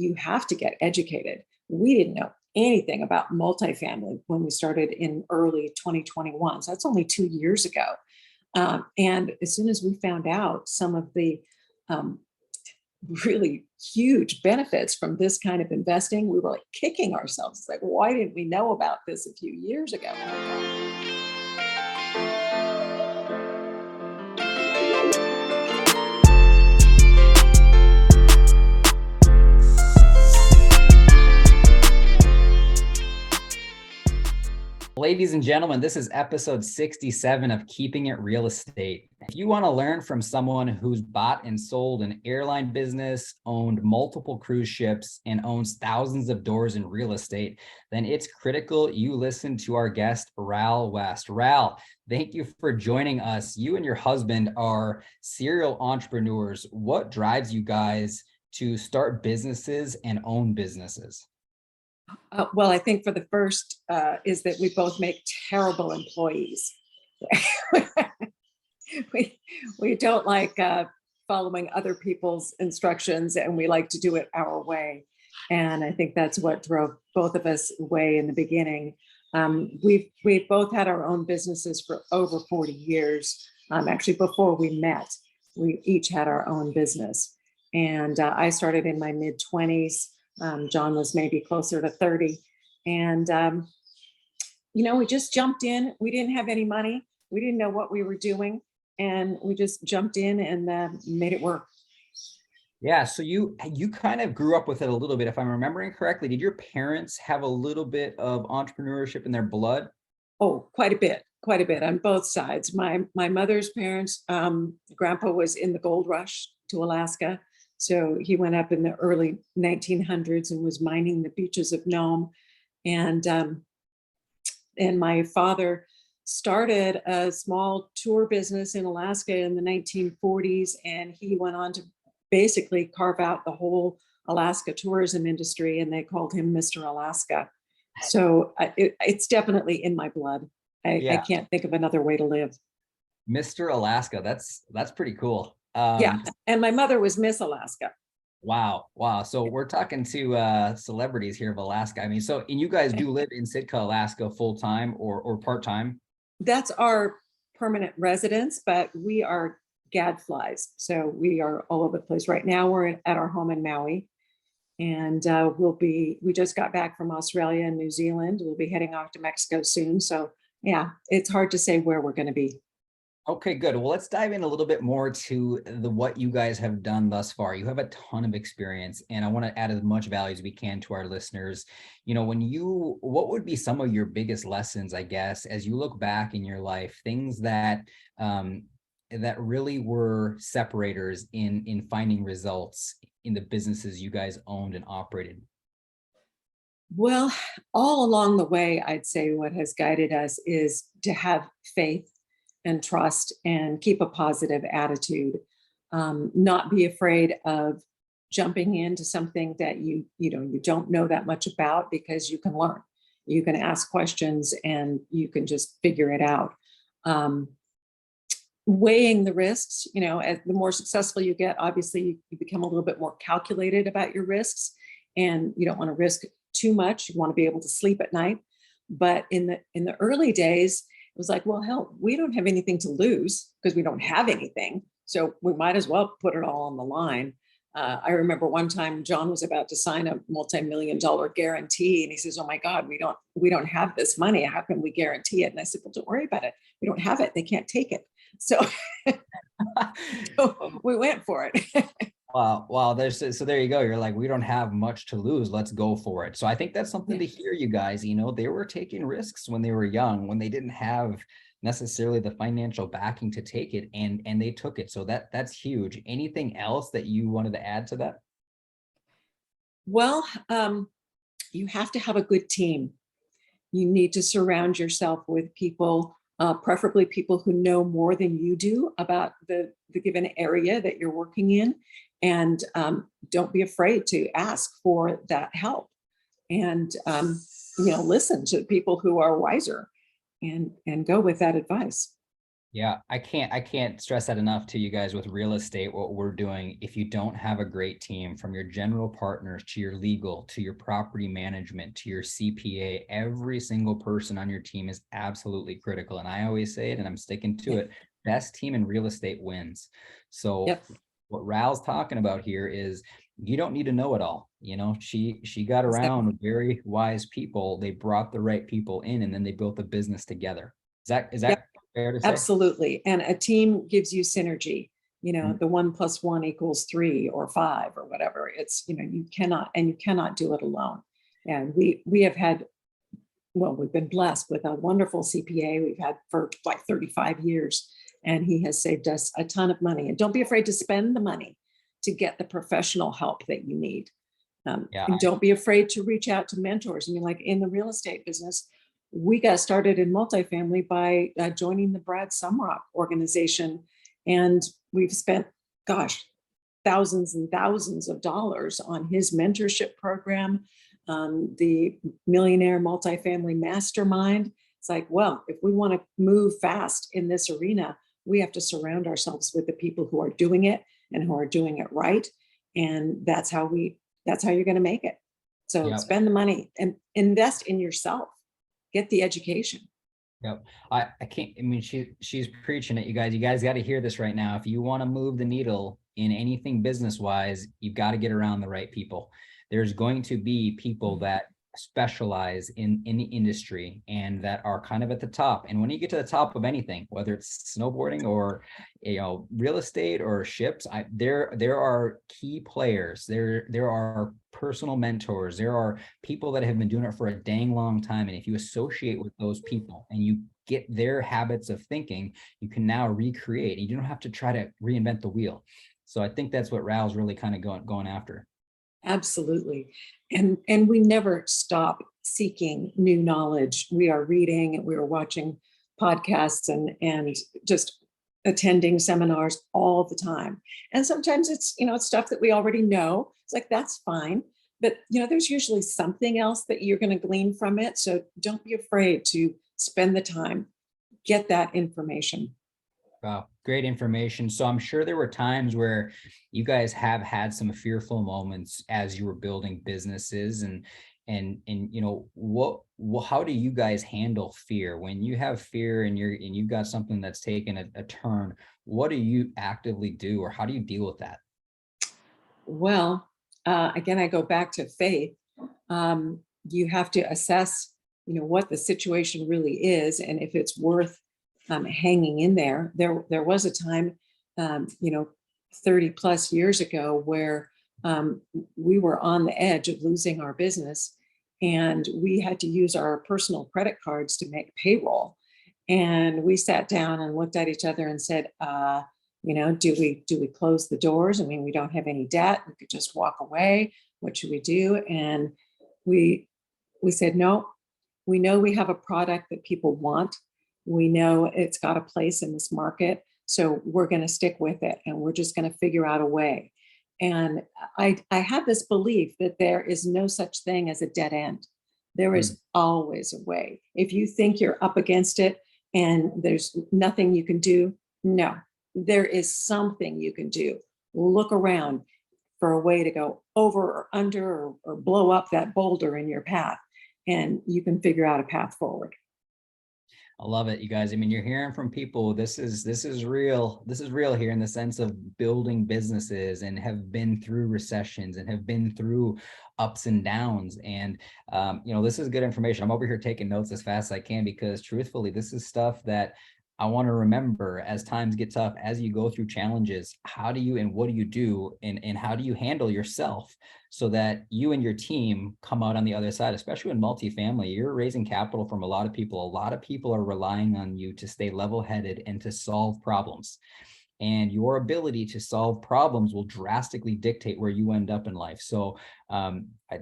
you have to get educated. We didn't know anything about multifamily when we started in early 2021. So that's only 2 years ago. And as soon as we found out some of the um, really huge benefits from this kind of investing, we were like kicking ourselves. It's like, why didn't we know about this a few years ago? Ladies and gentlemen, this is episode 67 of Keeping It Real Estate. If you want to learn from someone who's bought and sold an airline business, owned multiple cruise ships, and owns thousands of doors in real estate, then it's critical you listen to our guest, Ral West. Ral, thank you for joining us. You and your husband are serial entrepreneurs. What drives you guys to start businesses and own businesses? Well, I think for the first is that we both make terrible employees. we don't like following other people's instructions, and we like to do it our way. And I think that's what drove both of us away in the beginning. We've both had our own businesses for over 40 years. Actually, before we met, we each had our own business. And I started in my mid-20s. John was maybe closer to 30. And, we just jumped in. We didn't have any money. We didn't know what we were doing. And we just jumped in and made it work. Yeah, so you kind of grew up with it a little bit, if I'm remembering correctly. Did your parents have a little bit of entrepreneurship in their blood? Oh, quite a bit on both sides. My mother's parents, grandpa was in the gold rush to Alaska. So he went up in the early 1900s and was mining the beaches of Nome. And my father started a small tour business in Alaska in the 1940s. And he went on to basically carve out the whole Alaska tourism industry. And they called him Mr. Alaska. So it's definitely in my blood. I can't think of another way to live. Mr. Alaska, that's pretty cool. Yeah, and my mother was Miss Alaska. Wow. So we're talking to celebrities here of Alaska. I mean, and you guys do live in Sitka, Alaska, full time or part time? That's our permanent residence, but we are gadflies, so we are all over the place. Right now, we're at our home in Maui, and we just got back from Australia and New Zealand. We'll be heading off to Mexico soon. So yeah, it's hard to say where we're going to be. Okay, good. Well, let's dive in a little bit more to what you guys have done thus far. You have a ton of experience, and I want to add as much value as we can to our listeners. What would be some of your biggest lessons, I guess, as you look back in your life, things that really were separators in finding results in the businesses you guys owned and operated? Well, all along the way, I'd say what has guided us is to have faith and trust and keep a positive attitude. Not be afraid of jumping into something that you don't know that much about, because you can learn. You can ask questions and you can just figure it out. Weighing the risks, as the more successful you get, obviously you become a little bit more calculated about your risks, and you don't want to risk too much. You want to be able to sleep at night. But in the early days, it was like, well, hell, we don't have anything to lose because we don't have anything. So we might as well put it all on the line. I remember one time John was about to sign a multi-million-dollar guarantee, and he says, "Oh my God, we don't have this money. How can we guarantee it?" And I said, "Well, don't worry about it. We don't have it. They can't take it." So, so we went for it. Wow. So there you go. You're like, we don't have much to lose. Let's go for it. So I think that's something to hear, you guys. They were taking risks when they were young, when they didn't have necessarily the financial backing to take it, and they took it. So that's huge. Anything else that you wanted to add to that? Well, you have to have a good team. You need to surround yourself with people, preferably people who know more than you do about the given area that you're working in. And don't be afraid to ask for that help, and listen to people who are wiser, and go with that advice. Yeah, I can't stress that enough to you guys with real estate, what we're doing. If you don't have a great team, from your general partners to your legal, to your property management, to your CPA, every single person on your team is absolutely critical. And I always say it, and I'm sticking to Yeah. it. Best team in real estate wins. So Yep. what Ral's talking about here is you don't need to know it all. She got around Exactly. with very wise people. They brought the right people in, and then they built a business together. Is Yep. that fair to say? Absolutely. And a team gives you synergy. Mm. The 1 + 1 = 3 or 5 or whatever. It's, you cannot do it alone. And we have had, well, we've been blessed with a wonderful CPA we've had for like 35 years. And he has saved us a ton of money. And don't be afraid to spend the money to get the professional help that you need. Yeah, And don't be afraid to reach out to mentors. I mean, like in the real estate business, we got started in multifamily by joining the Brad Sumrok organization. And we've spent, gosh, thousands and thousands of dollars on his mentorship program, the Millionaire Multifamily Mastermind. It's like, well, if we want to move fast in this arena, we have to surround ourselves with the people who are doing it and who are doing it right. And that's how you're going to make it. So yeah, spend the money and invest in yourself, get the education. yep. I can't, I mean, she's preaching it, you guys. You guys got to hear this right now. If you want to move the needle in anything business wise, you've got to get around the right people. There's going to be people that specialize in the industry and that are kind of at the top. And when you get to the top of anything, whether it's snowboarding or real estate or ships, there are key players. There are personal mentors. There are people that have been doing it for a dang long time. And if you associate with those people and you get their habits of thinking, you can now recreate. You don't have to try to reinvent the wheel. So I think that's what Ral's really kind of going after. Absolutely. And we never stop seeking new knowledge. We are reading and we are watching podcasts and just attending seminars all the time. And sometimes it's stuff that we already know. It's like that's fine. But there's usually something else that you're going to glean from it. So don't be afraid to spend the time, get that information. Wow, great information. So I'm sure there were times where you guys have had some fearful moments as you were building businesses, and how do you guys handle fear when you have fear and you've got something that's taken a turn? What do you actively do, or how do you deal with that? Well, again, I go back to faith. You have to assess, what the situation really is, and if it's worth hanging in there. There was a time, 30 plus years ago, where we were on the edge of losing our business, and we had to use our personal credit cards to make payroll. And we sat down and looked at each other and said, do we close the doors? I mean, we don't have any debt. We could just walk away. What should we do? And we said, no, we know we have a product that people want. We know it's got a place in this market. So we're going to stick with it, and we're just going to figure out a way. And I have this belief that there is no such thing as a dead end. There Mm. is always a way. If you think you're up against it and there's nothing you can do, no, there is something you can do. Look around for a way to go over or under or blow up that boulder in your path, and you can figure out a path forward. I love it, you guys. I mean, you're hearing from people. This is real. This is real here in the sense of building businesses and have been through recessions and have been through ups and downs. And this is good information. I'm over here taking notes as fast as I can because truthfully, this is stuff that I want to remember as times get tough, as you go through challenges. How do you and what do you do, and how do you handle yourself so that you and your team come out on the other side? Especially in multifamily, you're raising capital from a lot of people. A lot of people are relying on you to stay level-headed and to solve problems. And your ability to solve problems will drastically dictate where you end up in life. So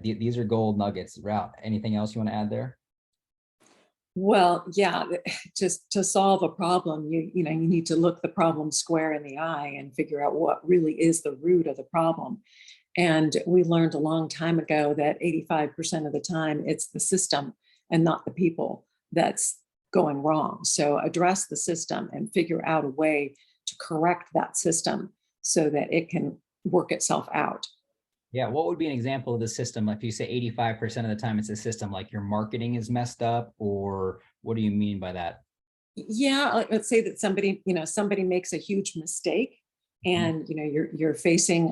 these are gold nuggets. Ral, anything else you want to add there? Well, yeah, just to solve a problem, you need to look the problem square in the eye and figure out what really is the root of the problem. And we learned a long time ago that 85% of the time it's the system and not the people going wrong. So address the system and figure out a way to correct that system so that it can work itself out. Yeah, what would be an example of the system? Like you say 85% of the time it's a system, like your marketing is messed up, or what do you mean by that? Yeah, let's say that somebody makes a huge mistake, Mhm. and you're facing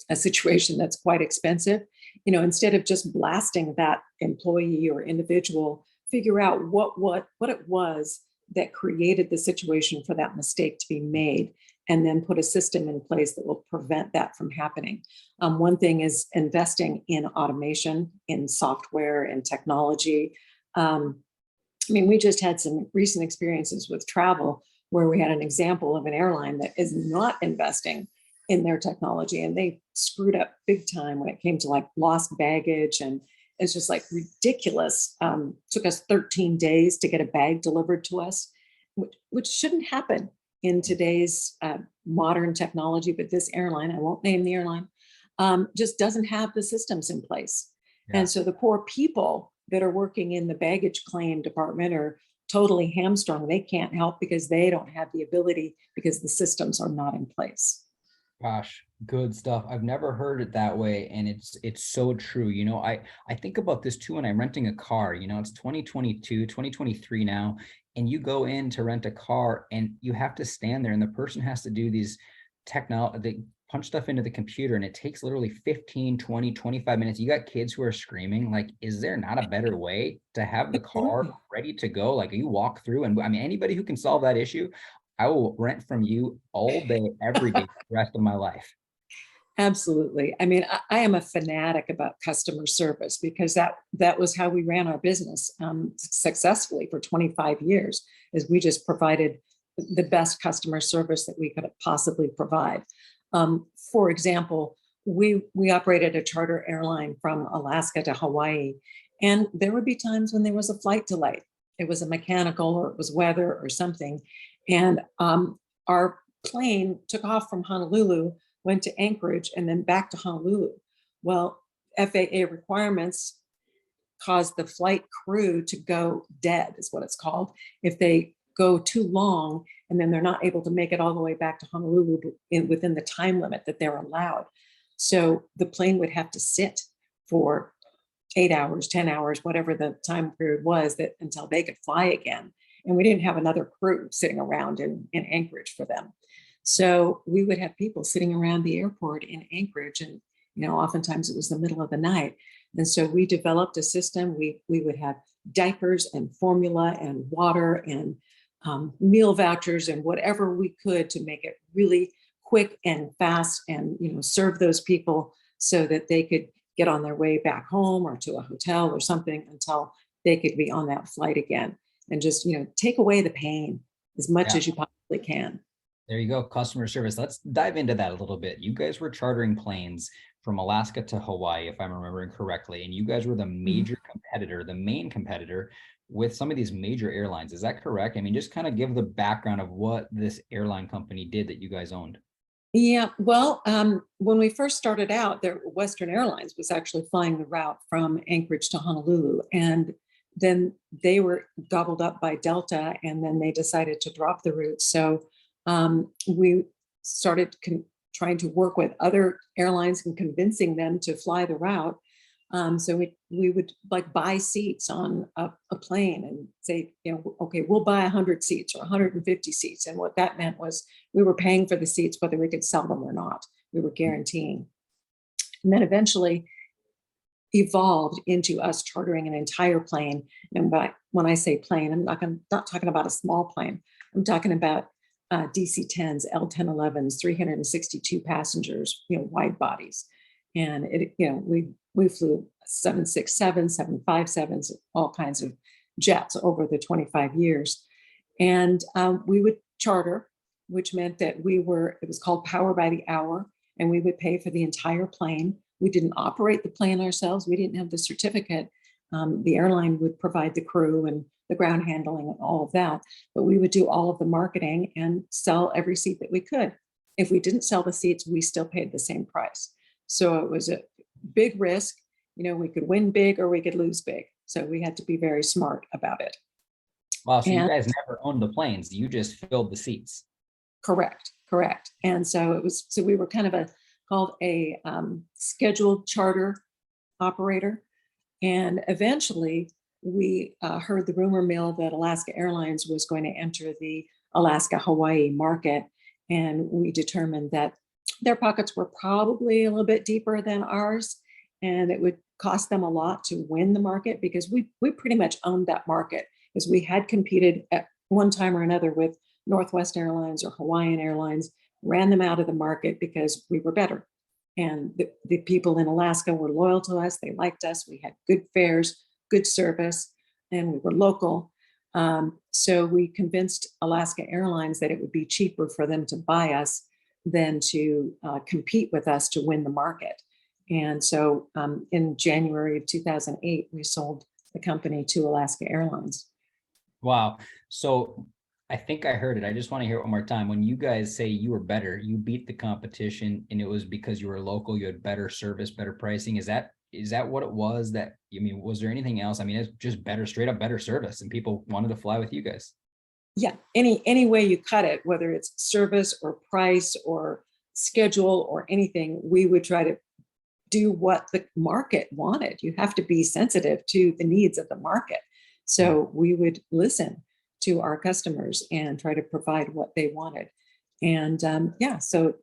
a situation that's quite expensive. Instead of just blasting that employee or individual, figure out what it was that created the situation for that mistake to be made, and then put a system in place that will prevent that from happening. One thing is investing in automation, in software, and technology. Um, we just had some recent experiences with travel where we had an example of an airline that is not investing in their technology, and they screwed up big time when it came to like lost baggage, and it's just like ridiculous. Took us 13 days to get a bag delivered to us, which shouldn't happen in today's modern technology. But this airline, I won't name the airline, just doesn't have the systems in place. Yeah. And so the poor people that are working in the baggage claim department are totally hamstrung. They can't help because they don't have the ability, because the systems are not in place. Gosh, good stuff. I've never heard it that way, and it's so true. I think about this too when I'm renting a car. It's 2022, 2023 now, and you go in to rent a car and you have to stand there and the person has to do these they punch stuff into the computer and it takes literally 15, 20, 25 minutes. You got kids who are screaming. Like, is there not a better way to have the car Absolutely. ready to go? Like you walk through, and I mean, anybody who can solve that issue, I will rent from you all day, every day, the rest of my life. Absolutely. I am a fanatic about customer service because that was how we ran our business successfully for 25 years, is we just provided the best customer service that we could possibly provide. For example, we operated a charter airline from Alaska to Hawaii, and there would be times when there was a flight delay. It was a mechanical, or it was weather or something, and our plane took off from Honolulu, went to Anchorage, and then back to Honolulu. Well, FAA requirements caused the flight crew to go dead, is what it's called, if they go too long and then they're not able to make it all the way back to Honolulu within the time limit that they're allowed. So the plane would have to sit for 8 hours, 10 hours, whatever the time period was, that until they could fly again. And we didn't have another crew sitting around in Anchorage for them. So we would have people sitting around the airport in Anchorage, and oftentimes it was the middle of the night. And so we developed a system. We would have diapers and formula and water and meal vouchers and whatever we could to make it really quick and fast, and serve those people so that they could get on their way back home or to a hotel or something until they could be on that flight again, and just take away the pain as much Yeah. as you possibly can. There you go. Customer service. Let's dive into that a little bit. You guys were chartering planes from Alaska to Hawaii, if I'm remembering correctly, and you guys were the Mhm. major competitor, the main competitor with some of these major airlines. Is that correct? I mean, just kind of give the background of what this airline company did that you guys owned. Yeah, well, when we first started out, there Western Airlines was actually flying the route from Anchorage to Honolulu, and then they were gobbled up by Delta, and then they decided to drop the route. So we started trying to work with other airlines and convincing them to fly the route. So we would like buy seats on a plane and say, okay, we'll buy 100 seats or 150 seats. And what that meant was we were paying for the seats, whether we could sell them or not. We were guaranteeing. And then eventually evolved into us chartering an entire plane. And when I say plane, not talking about a small plane. I'm talking about DC-10s, L-1011s, 362 passengers, wide bodies. And we flew 767s, 757s, all kinds of jets over the 25 years. And we would charter, which meant that it was called power by the hour, and we would pay for the entire plane. We didn't operate the plane ourselves. We didn't have the certificate. The airline would provide the crew and the ground handling and all of that, but we would do all of the marketing and sell every seat that we could. If we didn't sell the seats, we still paid the same price. So it was a big risk. We could win big or we could lose big. So we had to be very smart about it. Wow, so you And guys never owned the planes, you just filled the seats. correct. And so we were kind of called a scheduled charter operator. And eventually we heard the rumor mill that Alaska Airlines was going to enter the Alaska Hawaii market. And we determined that their pockets were probably a little bit deeper than ours. And it would cost them a lot to win the market, because we pretty much owned that market, because we had competed at one time or another with Northwest Airlines or Hawaiian Airlines, ran them out of the market because we were better. And the people in Alaska were loyal to us. They liked us. We had good fares, good service, and we were local. So we convinced Alaska Airlines that it would be cheaper for them to buy us than to compete with us to win the market. And so in January of 2008, we sold the company to Alaska Airlines. Wow. So I think I heard it. I just want to hear it one more time. When you guys say you were better, you beat the competition, and it was because you were local, you had better service, better pricing. Is that what it was? That, I mean, was there anything else? I mean, it's just better, straight up better service, and people wanted to fly with you guys. Yeah, any way you cut it, whether it's service or price or schedule or anything, we would try to do what the market wanted. You have to be sensitive to the needs of the market. So we would listen to our customers and try to provide what they wanted. And so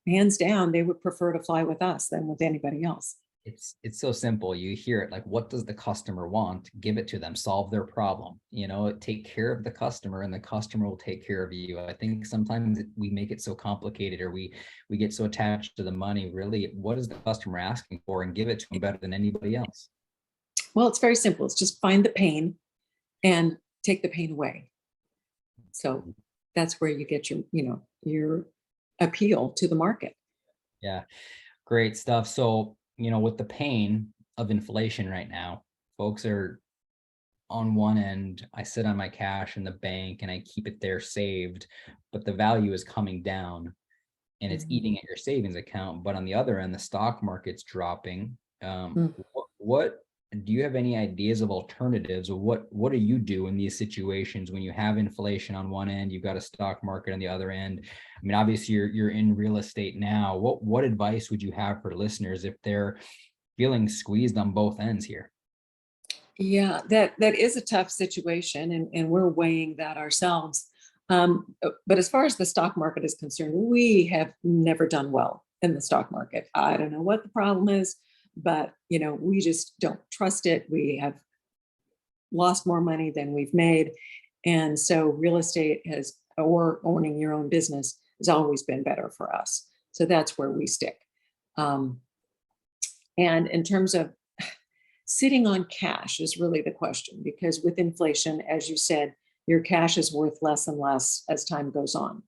hands down, they would prefer to fly with us than with anybody else. It's so simple. You hear it like, what does the customer want? Give it to them, solve their problem, take care of the customer, and the customer will take care of you. I think sometimes we make it so complicated, or we get so attached to the money. Really, what is the customer asking for, and give it to them better than anybody else. Well, it's very simple. It's just find the pain and take the pain away. So that's where you get your appeal to the market. Yeah, great stuff. So, with the pain of inflation right now, folks are on one end. I sit on my cash in the bank and I keep it there saved, but the value is coming down and it's eating at your savings account. But on the other end, the stock market's dropping. What do you have any ideas of alternatives, or what do you do in these situations when you have inflation on one end, you've got a stock market on the other end? I mean, obviously you're in real estate now. What advice would you have for listeners if they're feeling squeezed on both ends here? Yeah, that is a tough situation, and we're weighing that ourselves. But as far as the stock market is concerned, we have never done well in the stock market. I don't know what the problem is, but we just don't trust it. We have lost more money than we've made, and so real estate or owning your own business has always been better for us. So that's where we stick. And in terms of sitting on cash is really the question, because with inflation, as you said, your cash is worth less and less as time goes on.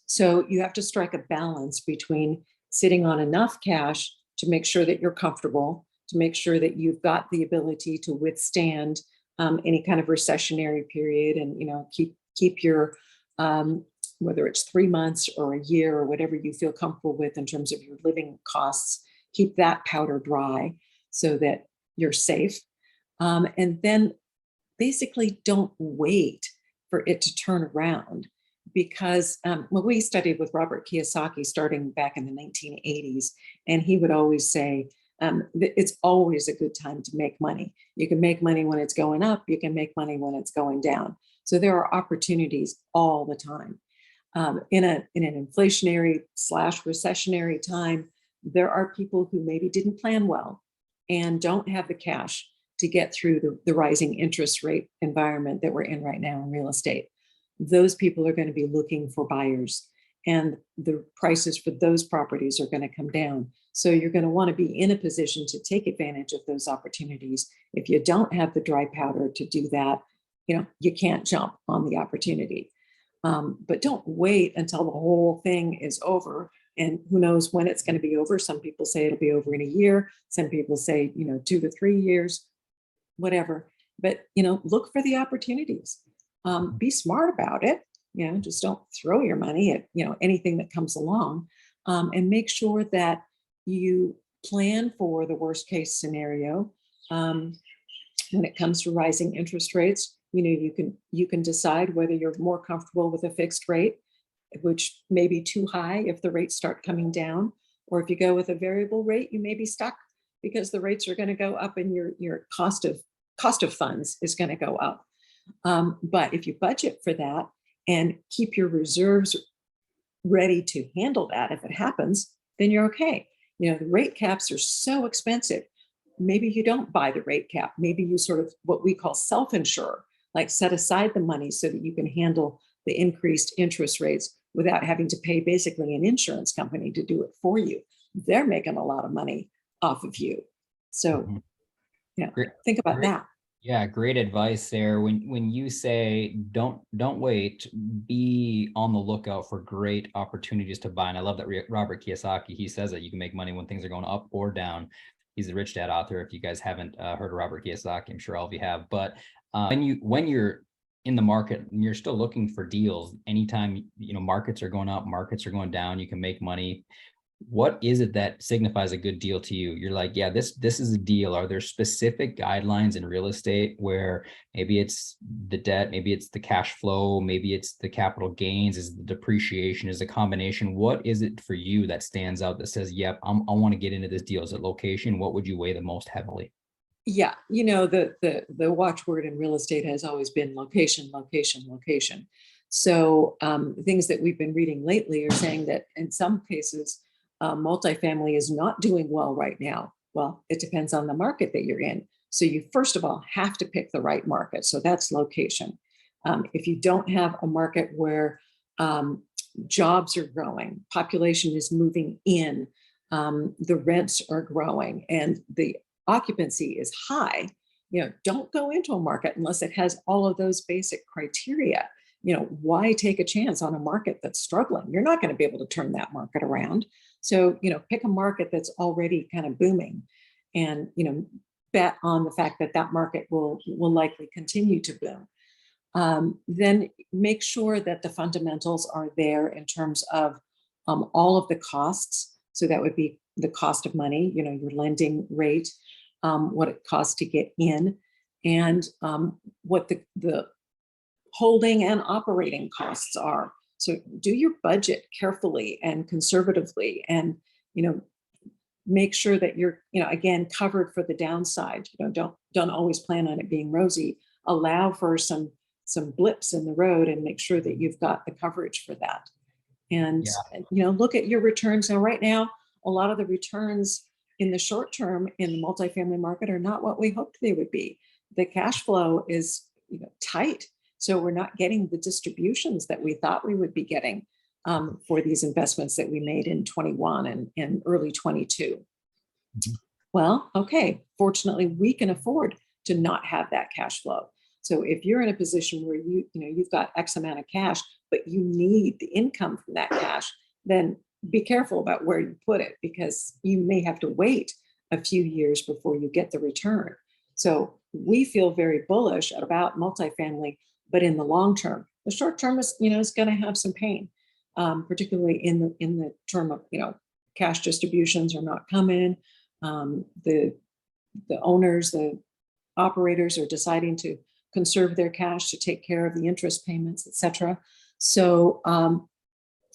So you have to strike a balance between sitting on enough cash to make sure that you're comfortable, to make sure that you've got the ability to withstand any kind of recessionary period, and keep your whether it's 3 months or a year or whatever you feel comfortable with in terms of your living costs, keep that powder dry so that you're safe. And then basically don't wait for it to turn around, because we studied with Robert Kiyosaki starting back in the 1980s, and he would always say, it's always a good time to make money. You can make money when it's going up, you can make money when it's going down. So there are opportunities all the time. In an inflationary / recessionary time, there are people who maybe didn't plan well and don't have the cash to get through the rising interest rate environment that we're in right now in real estate. Those people are going to be looking for buyers, and the prices for those properties are going to come down. So you're going to want to be in a position to take advantage of those opportunities. If you don't have the dry powder to do that, you can't jump on the opportunity. But don't wait until the whole thing is over. And who knows when it's going to be over. Some people say it'll be over in a year. Some people say, 2 to 3 years, whatever. But, look for the opportunities. Be smart about it. Just don't throw your money at, anything that comes along, and make sure that you plan for the worst case scenario. When it comes to rising interest rates, you can decide whether you're more comfortable with a fixed rate, which may be too high if the rates start coming down, or if you go with a variable rate, you may be stuck because the rates are going to go up and your cost of funds is going to go up. But if you budget for that and keep your reserves ready to handle that if it happens, then you're okay. The rate caps are so expensive. Maybe you don't buy the rate cap. Maybe you sort of what we call self-insure, like set aside the money so that you can handle the increased interest rates without having to pay basically an insurance company to do it for you. They're making a lot of money off of you. So, think about that. Yeah, great advice there. When you say don't wait, be on the lookout for great opportunities to buy. And I love that Robert Kiyosaki, he says that you can make money when things are going up or down. He's the Rich Dad author. If you guys haven't heard of Robert Kiyosaki, I'm sure all of you have. But when you're in the market and you're still looking for deals, anytime markets are going up, markets are going down, you can make money. What is it that signifies a good deal to you? You're like, yeah, this is a deal. Are there specific guidelines in real estate where maybe it's the debt, maybe it's the cash flow, maybe it's the capital gains, is the depreciation, is a combination? What is it for you that stands out that says, yep, I want to get into this deal? Is it location? What would you weigh the most heavily? Yeah, the watchword in real estate has always been location, location, location. So things that we've been reading lately are saying that in some cases, multifamily is not doing well right now. Well, it depends on the market that you're in. So you first of all have to pick the right market. So that's location. If you don't have a market where jobs are growing, population is moving in, the rents are growing, and the occupancy is high, don't go into a market unless it has all of those basic criteria. Why take a chance on a market that's struggling? You're not going to be able to turn that market around. So, pick a market that's already kind of booming and, bet on the fact that that market will likely continue to boom. Then make sure that the fundamentals are there in terms of all of the costs. So that would be the cost of money, your lending rate, what it costs to get in, and what the holding and operating costs are. So do your budget carefully and conservatively, and make sure that you're again covered for the downside. Don't always plan on it being rosy. Allow for some blips in the road and make sure that you've got the coverage for that. And look at your returns. Now, right now, a lot of the returns in the short term in the multifamily market are not what we hoped they would be. The cash flow is tight. So we're not getting the distributions that we thought we would be getting for these investments that we made in 21 and early 22. Mm-hmm. Well, okay, fortunately, we can afford to not have that cash flow. So if you're in a position where you've got X amount of cash, but you need the income from that cash, then be careful about where you put it, because you may have to wait a few years before you get the return. So we feel very bullish about multifamily, but in the long term. The short term is going to have some pain, particularly in the term of cash distributions are not coming. The owners, the operators are deciding to conserve their cash to take care of the interest payments, etc. So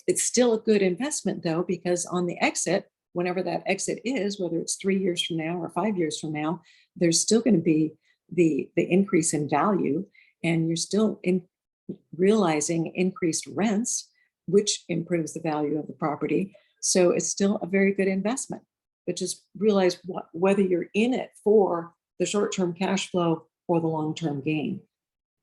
it's still a good investment though, because on the exit, whenever that exit is, whether it's 3 years from now or 5 years from now, there's still going to be the increase in value, and you're still realizing increased rents, which improves the value of the property. So it's still a very good investment. But just realize whether you're in it for the short-term cash flow or the long-term gain.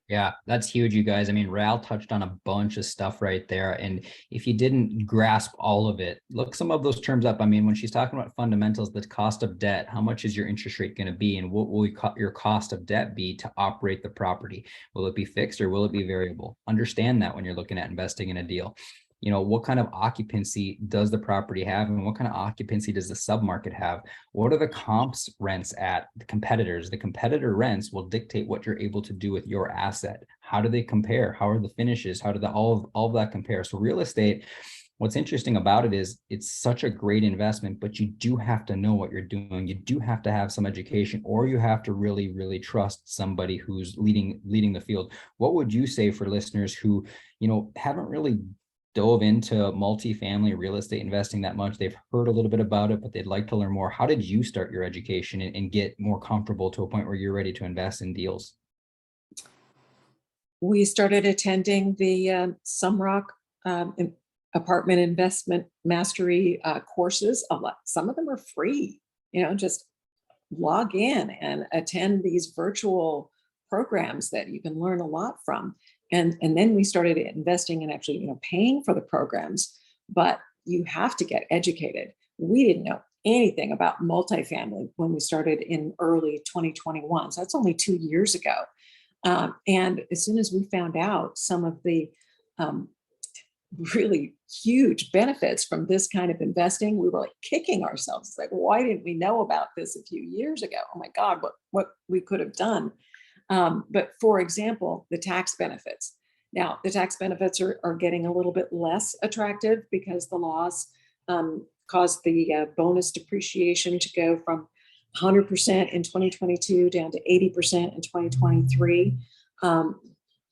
Yeah, that's huge, you guys. I mean, Ral touched on a bunch of stuff right there. And if you didn't grasp all of it, look some of those terms up. I mean, when she's talking about fundamentals, the cost of debt, how much is your interest rate going to be? And what will your cost of debt be to operate the property? Will it be fixed or will it be variable? Understand that when you're looking at investing in a deal. What kind of occupancy does the property have, and what kind of occupancy does the submarket have? What are the comps rents at the competitors? The competitor rents will dictate what you're able to do with your asset. How do they compare? How are the finishes? How do all of that compare? So real estate, What's interesting about it is it's such a great investment, but you do have to know what you're doing. You do have to have some education, or you have to really, really trust somebody who's leading the field. What would you say for listeners who, haven't really dove into multifamily real estate investing that much? They've heard a little bit about it, but they'd like to learn more. How did you start your education and get more comfortable to a point where you're ready to invest in deals? We started attending the Sumrok apartment investment mastery courses. Some of them are free, just log in and attend these virtual programs that you can learn a lot from. And then we started investing and actually, paying for the programs, but you have to get educated. We didn't know anything about multifamily when we started in early 2021. So that's only 2 years ago. And as soon as we found out some of the really huge benefits from this kind of investing, we were like kicking ourselves. It's like, why didn't we know about this a few years ago? Oh my God, what we could have done. But for example, the tax benefits. Now, the tax benefits are getting a little bit less attractive because the laws caused the bonus depreciation to go from 100% in 2022 down to 80% in 2023.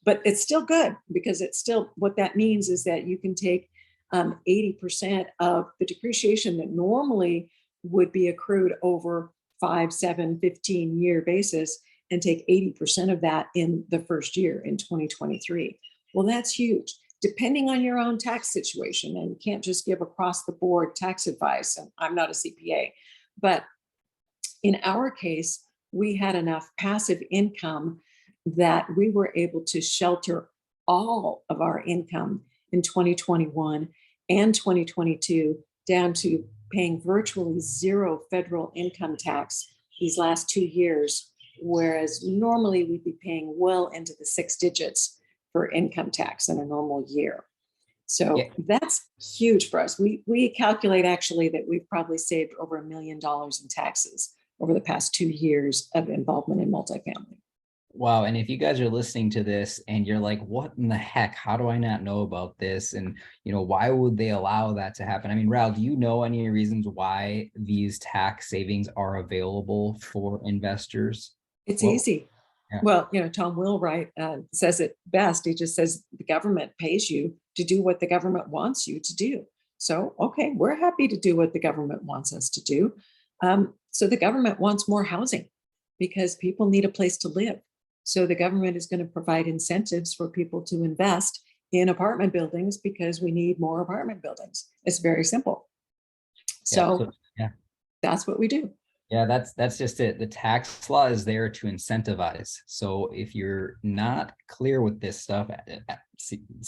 But it's still good because it's still, what that means is that you can take 80% of the depreciation that normally would be accrued over 5, 7, 15-year basis and take 80% of that in the first year in 2023. Well, that's huge. Depending on your own tax situation, and you can't just give across the board tax advice, and I'm not a CPA, but in our case, we had enough passive income that we were able to shelter all of our income in 2021 and 2022 down to paying virtually zero federal income tax these last 2 years, whereas normally we'd be paying well into the 6 digits for income tax in a normal year. So Yeah. that's huge for us. We calculate actually that we've probably saved over $1 million in taxes over the past 2 years of involvement in multifamily. Wow. And if you guys are listening to this and you're like, what in the heck? How do I not know about this? And, why would they allow that to happen? I mean, Ral, do you know any reasons why these tax savings are available for investors? It's Well, easy. yeah. Well, Tom Wheelwright says it best. He just says the government pays you to do what the government wants you to do. So, okay, we're happy to do what the government wants us to do. So the government wants more housing because people need a place to live. So the government is going to provide incentives for people to invest in apartment buildings because we need more apartment buildings. It's very simple. Yeah. So Yeah. that's what we do. Yeah, that's just it. The tax law is there to incentivize. So if you're not clear with this stuff,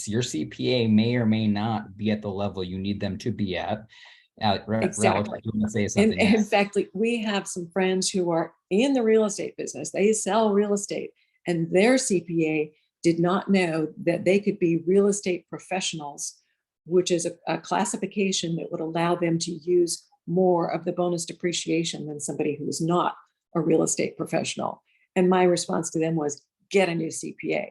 your CPA may or may not be at the level you need them to be at. Exactly. You want to say And something? in fact, we have some friends who are in the real estate business. They sell real estate, and their CPA did not know that they could be real estate professionals, which is a classification that would allow them to use more of the bonus depreciation than somebody who is not a real estate professional. And my response to them was, get a new CPA.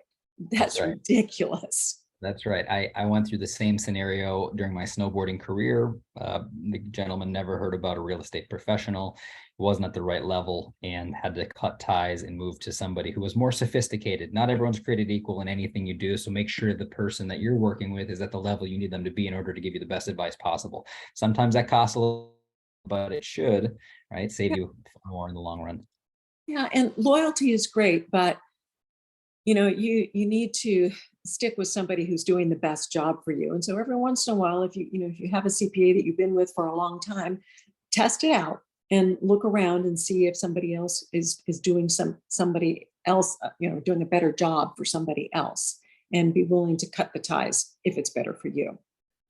That's right. ridiculous. That's right. I went through the same scenario during my snowboarding career. The gentleman never heard about a real estate professional, wasn't at the right level, and had to cut ties and move to somebody who was more sophisticated. Not everyone's created equal in anything you do. So make sure the person that you're working with is at the level you need them to be in order to give you the best advice possible. Sometimes that costs a little, but it should, right, save you more in the long run. Yeah, and loyalty is great, but you need to stick with somebody who's doing the best job for you. And so every once in a while, if you have a CPA that you've been with for a long time, test it out and look around and see if somebody else is doing somebody else, doing a better job for somebody else, and be willing to cut the ties if it's better for you.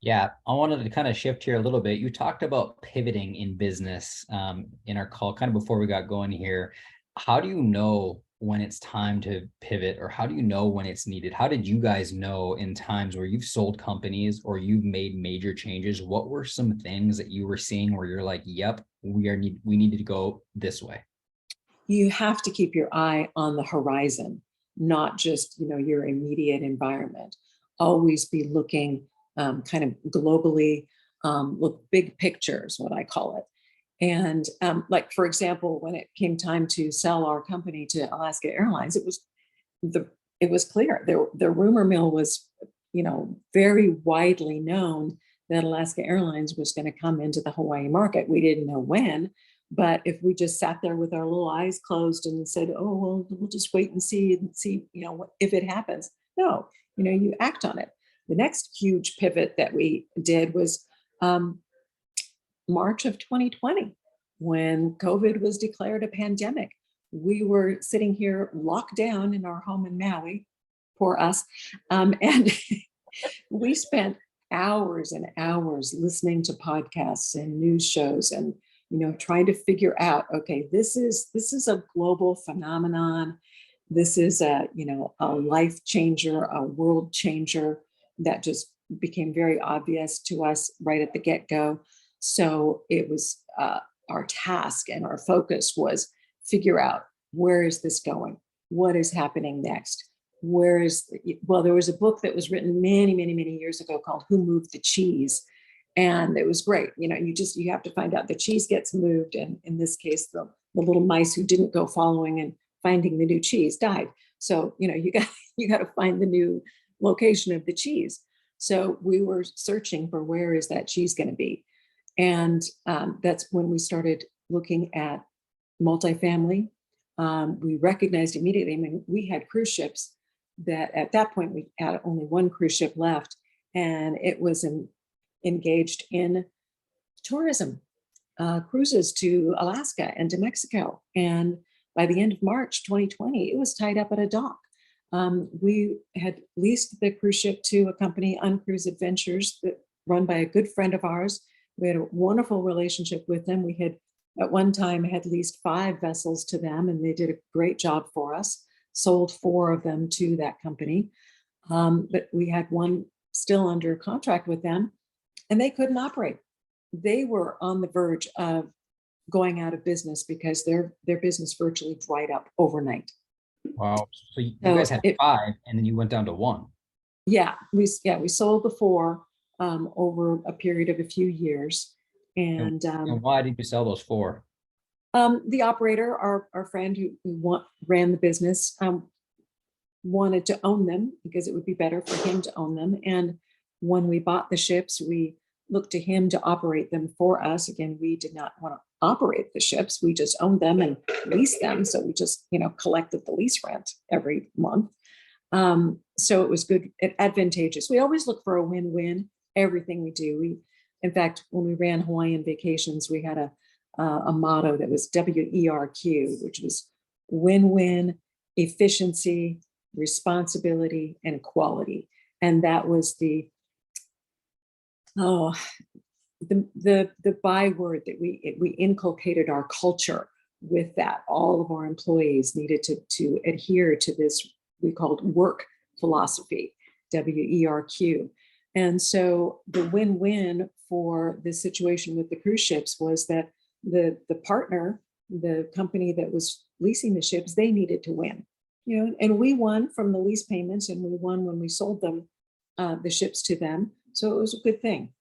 Yeah, I wanted to kind of shift here a little bit. You talked about pivoting in business in our call, kind of before we got going here. How do you know when it's time to pivot, or how do you know when it's needed? How did you guys know in times where you've sold companies or you've made major changes? What were some things that you were seeing where you're like, yep, we needed to go this way? You have to keep your eye on the horizon, not just, your immediate environment. Always be looking kind of globally, look big picture is what I call it. And like, for example, when it came time to sell our company to Alaska Airlines, it was clear. The rumor mill was, very widely known that Alaska Airlines was going to come into the Hawaii market. We didn't know when, but if we just sat there with our little eyes closed and said, "Oh, well, we'll just wait and see, if it happens." No, you act on it. The next huge pivot that we did was March of 2020, when COVID was declared a pandemic. We were sitting here locked down in our home in Maui, poor us, and we spent hours and hours listening to podcasts and news shows and trying to figure out, okay, this is a global phenomenon. This is a life changer, a world changer that just became very obvious to us right at the get-go. So it was our task and our focus was figure out, where is this going? What is happening next? There was a book that was written many, many, many years ago called Who Moved the Cheese? And it was great. You have to find out the cheese gets moved. And in this case, the little mice who didn't go following and finding the new cheese died. So, you got to find the new location of the cheese. So we were searching for, where is that cheese going to be? And that's when we started looking at multifamily. We recognized immediately, we had cruise ships that at that point we had only one cruise ship left, and it was engaged in tourism, cruises to Alaska and to Mexico. And by the end of March 2020, it was tied up at a dock. We had leased the cruise ship to a company, Uncruise Adventures, that run by a good friend of ours. We had a wonderful relationship with them. We had at one time had leased 5 vessels to them, and they did a great job for us, sold 4 of them to that company. But we had one still under contract with them, and they couldn't operate. They were on the verge of going out of business because their business virtually dried up overnight. Wow. So you guys had 5 and then you went down to 1. Yeah, we sold the 4 over a period of a few years. And why did you sell those 4? The operator, our friend who ran the business, wanted to own them because it would be better for him to own them. And when we bought the ships, we looked to him to operate them for us. Again, we did not want to operate the ships. We just owned them and leased them. So we just, collected the lease rent every month. So it was good, advantageous. We always look for a win-win, everything we do. In fact, when we ran Hawaiian Vacations, we had a motto that was WERQ, which was win-win, efficiency, responsibility, and quality. And that was the byword that we inculcated our culture with that. All of our employees needed to adhere to this, we called work philosophy, WERQ. And so the win-win for this situation with the cruise ships was that the partner, the company that was leasing the ships, they needed to win, and we won from the lease payments, and we won when we sold them, the ships to them. So it was a good thing.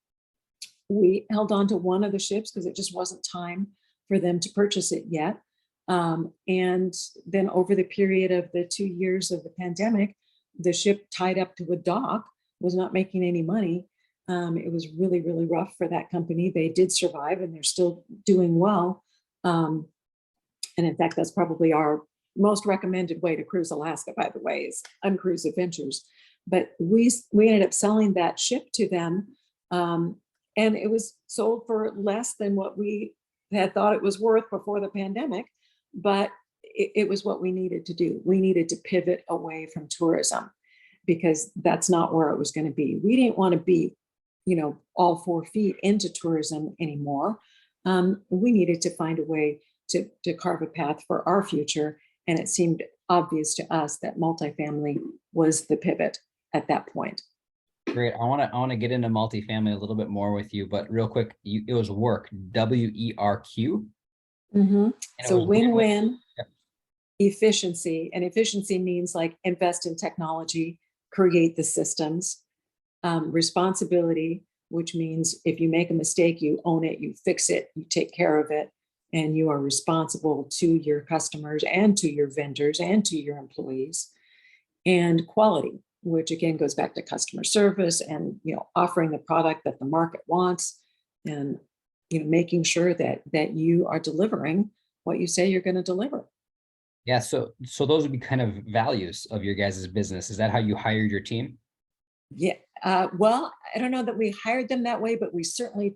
We held on to one of the ships because it just wasn't time for them to purchase it yet. And then over the period of the 2 years of the pandemic, the ship tied up to a dock, was not making any money. It was really, really rough for that company. They did survive and they're still doing well. And in fact, that's probably our most recommended way to cruise Alaska, by the way, is Uncruise Adventures. But we ended up selling that ship to them. And it was sold for less than what we had thought it was worth before the pandemic. But it was what we needed to do. We needed to pivot away from tourism because that's not where it was going to be. We didn't want to be, all 4 feet into tourism anymore. We needed to find a way to carve a path for our future. And it seemed obvious to us that multifamily was the pivot at that point. Great. I want to get into multifamily a little bit more with you, but real quick, it was work, WERQ. Mm-hmm. So win-win, Yep. efficiency, and efficiency means like invest in technology, create the systems, responsibility, which means if you make a mistake, you own it, you fix it, you take care of it, and you are responsible to your customers and to your vendors and to your employees. And quality, which again goes back to customer service and offering the product that the market wants, and making sure that you are delivering what you say you're going to deliver. Yeah. So those would be kind of values of your guys' business. Is that how you hired your team? Yeah. Well, I don't know that we hired them that way, but we certainly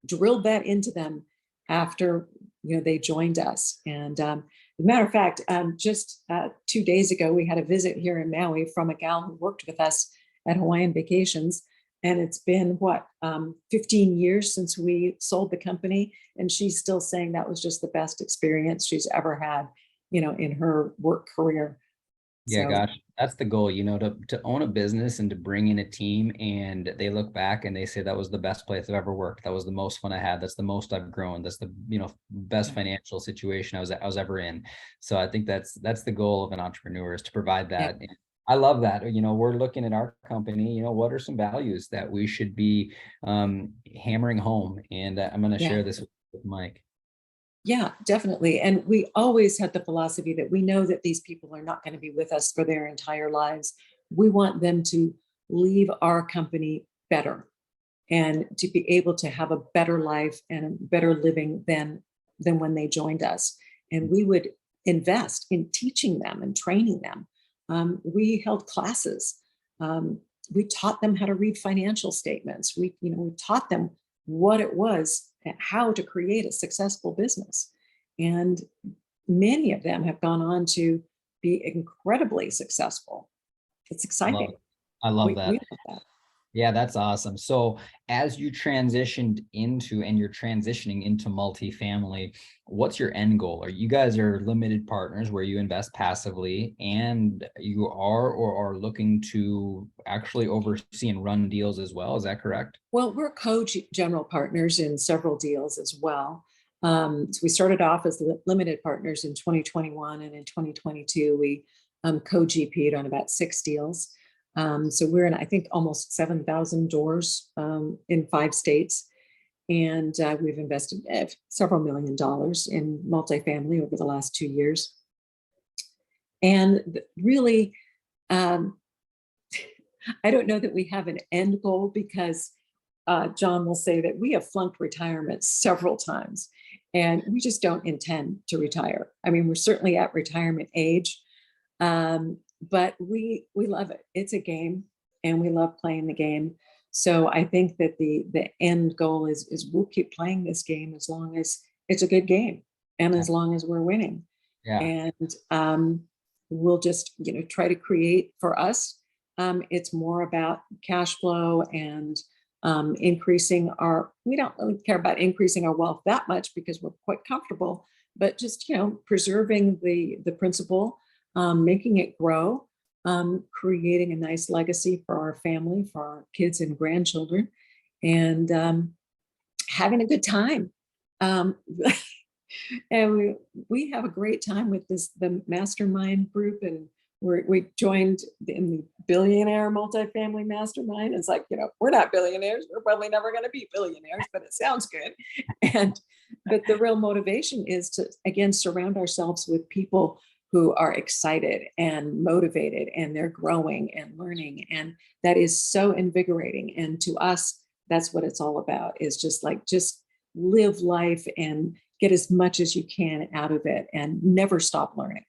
drilled that into them after they joined us. And as a matter of fact, just 2 days ago, we had a visit here in Maui from a gal who worked with us at Hawaiian Vacations. And it's been 15 years since we sold the company. And she's still saying that was just the best experience she's ever had, in her work career. Yeah, So, gosh, that's the goal, to own a business and to bring in a team and they look back and they say that was the best place I've ever worked. That was the most fun I had. That's the most I've grown. That's the, best financial situation I was ever in. So I think that's the goal of an entrepreneur, is to provide that. yeah, And I love that. We're looking at our company, what are some values that we should be hammering home? And I'm going to yeah. share this with Mike. Yeah, definitely. And we always had the philosophy that we know that these people are not going to be with us for their entire lives. We want them to leave our company better and to be able to have a better life and a better living than when they joined us. And we would invest in teaching them and training them. We held classes. We taught them how to read financial statements. We taught them what it was and how to create a successful business. And many of them have gone on to be incredibly successful. It's exciting. I love We that. love that. Yeah, that's awesome. So as you transitioned into and you're transitioning into multifamily, what's your end goal? You guys are limited partners where you invest passively, and you are or are looking to actually oversee and run deals as well. Is that correct? Well, we're co-general partners in several deals as well. So we started off as limited partners in 2021, and in 2022, we co-GP'd on about 6 deals. So we're in, I think, almost 7,000 doors in 5 states. And we've invested several $1 million in multifamily over the last 2 years. And really, I don't know that we have an end goal, because John will say that we have flunked retirement several times and we just don't intend to retire. I mean, we're certainly at retirement age, but we love it. It's a game and we love playing the game. So I think that the end goal is we'll keep playing this game as long as it's a good game and as long as we're winning. Yeah. And we'll just try to create for us. It's more about cash flow and increasing we don't really care about increasing our wealth that much because we're quite comfortable, but just, preserving the principal, making it grow, creating a nice legacy for our family, for our kids and grandchildren, and having a good time. And we have a great time with the Mastermind group, and we joined in the billionaire multifamily mastermind. It's like, we're not billionaires. We're probably never going to be billionaires, but it sounds good. But the real motivation is to, again, surround ourselves with people who are excited and motivated, and they're growing and learning. And that is so invigorating. And to us, that's what it's all about, is just live life and get as much as you can out of it and never stop learning.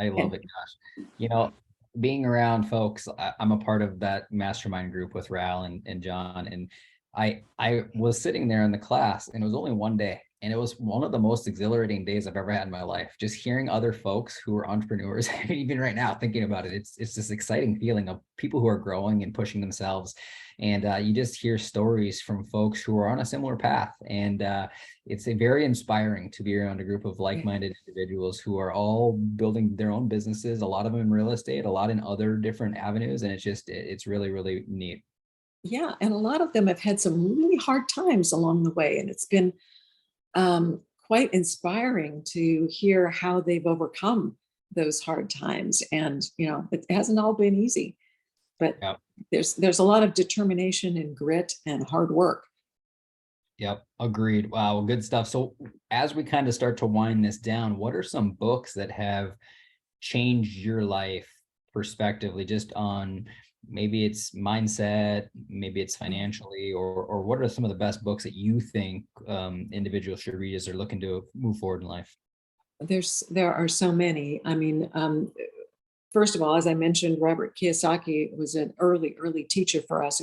I love it. Gosh, being around folks, I'm a part of that mastermind group with Ral and John. And I was sitting there in the class, and it was only one day. And it was one of the most exhilarating days I've ever had in my life. Just hearing other folks who are entrepreneurs, even right now, thinking about it, it's this exciting feeling of people who are growing and pushing themselves. And you just hear stories from folks who are on a similar path. And it's very inspiring to be around a group of like-minded individuals who are all building their own businesses, a lot of them in real estate, a lot in other different avenues. And it's really, really neat. Yeah. And a lot of them have had some really hard times along the way. And it's been quite inspiring to hear how they've overcome those hard times. And, it hasn't all been easy. but Yep. there's a lot of determination and grit and hard work. Yep. Agreed. Wow. Good stuff. So as we kind of start to wind this down, what are some books that have changed your life perspectively, just on maybe it's mindset, maybe it's financially, or what are some of the best books that you think individuals should read as they're looking to move forward in life? There are so many. I mean, first of all, as I mentioned, Robert Kiyosaki was an early teacher for us.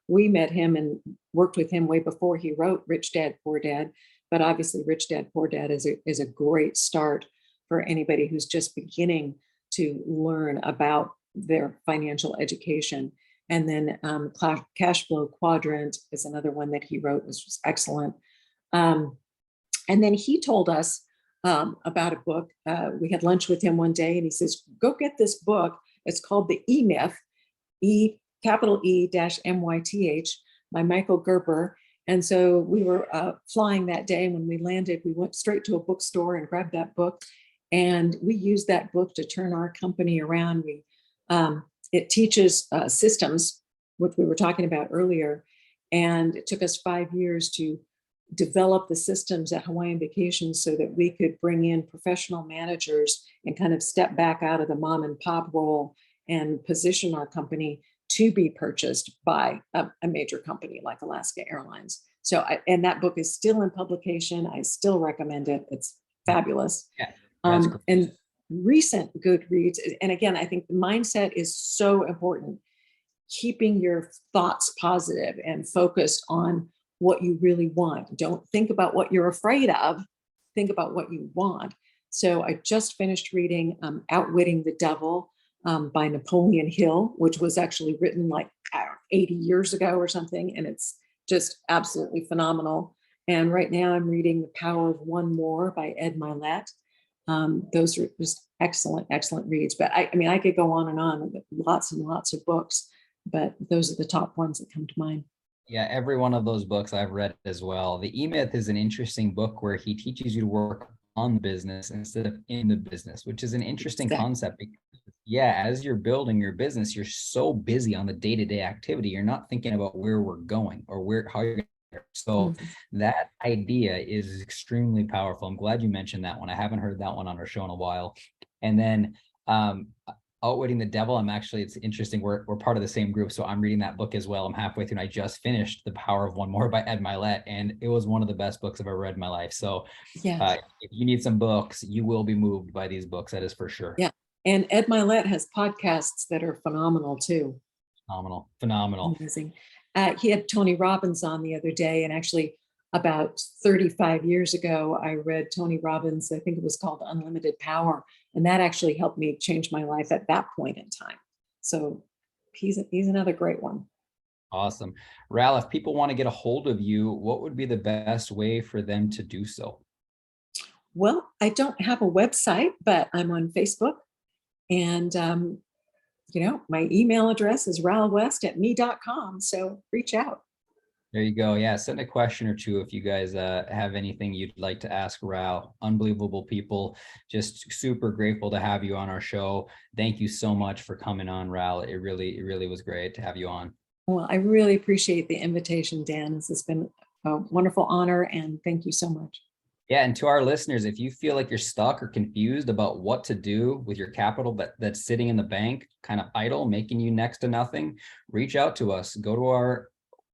We met him and worked with him way before he wrote Rich Dad Poor Dad. But obviously, Rich Dad Poor Dad is a great start for anybody who's just beginning to learn about their financial education. And then Cash Flow Quadrant is another one that he wrote, which was excellent. And then he told us about a book. We had lunch with him one day, and he says, "Go get this book. It's called The E-Myth, capital E-MYTH, by Michael Gerber." And so we were flying that day. And when we landed, we went straight to a bookstore and grabbed that book. And we used that book to turn our company around. It teaches systems, which we were talking about earlier. And it took us 5 years to develop the systems at Hawaiian Vacations so that we could bring in professional managers and kind of step back out of the mom and pop role and position our company to be purchased by a major company like Alaska Airlines. And that book is still in publication. I still recommend it. It's fabulous. Yeah, that's great. And recent good reads. And again, I think the mindset is so important. Keeping your thoughts positive and focused on what you really want. Don't think about what you're afraid of. Think about what you want. So I just finished reading Outwitting the Devil by Napoleon Hill, which was actually written like 80 years ago or something. And it's just absolutely phenomenal. And right now I'm reading The Power of One More by Ed Milet. Those are just excellent reads. But I mean, I could go on and on with lots and lots of books, but those are the top ones that come to mind. Yeah, every one of those books I've read as well. The E-Myth is an interesting book where he teaches you to work on the business instead of in the business, which is an interesting concept. Because, yeah, as you're building your business, you're so busy on the day-to-day activity, you're not thinking about where we're going or how you're going to. So that idea is extremely powerful. I'm glad you mentioned that one. I haven't heard that one on our show in a while. And then Outwitting the Devil, it's interesting. We're part of the same group. So I'm reading that book as well. I'm halfway through and I just finished The Power of One More by Ed Milet. And it was one of the best books I've ever read in my life. So if you need some books, you will be moved by these books. That is for sure. Yeah. And Ed Milet has podcasts that are phenomenal too. Phenomenal. Amazing. He had Tony Robbins on the other day, and actually about 35 years ago, I read Tony Robbins, I think it was called Unlimited Power. And that actually helped me change my life at that point in time. So he's another great one. Awesome. Ral, if people want to get a hold of you, what would be the best way for them to do so? Well, I don't have a website, but I'm on Facebook. And, my email address is ralwest@me.com. So reach out. There you go. Yeah, send a question or two if you guys have anything you'd like to ask Ral. Unbelievable people. Just super grateful to have you on our show. Thank you so much for coming on, Ral. It really was great to have you on. Well, I really appreciate the invitation, Dan. This has been a wonderful honor, and thank you so much. Yeah, and to our listeners, if you feel like you're stuck or confused about what to do with your capital that's sitting in the bank, kind of idle, making you next to nothing, reach out to us. Go to our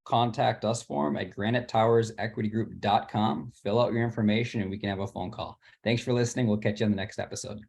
contact us form at granitetowersequitygroup.com. Fill out your information and we can have a phone call. Thanks for listening. We'll catch you on the next episode.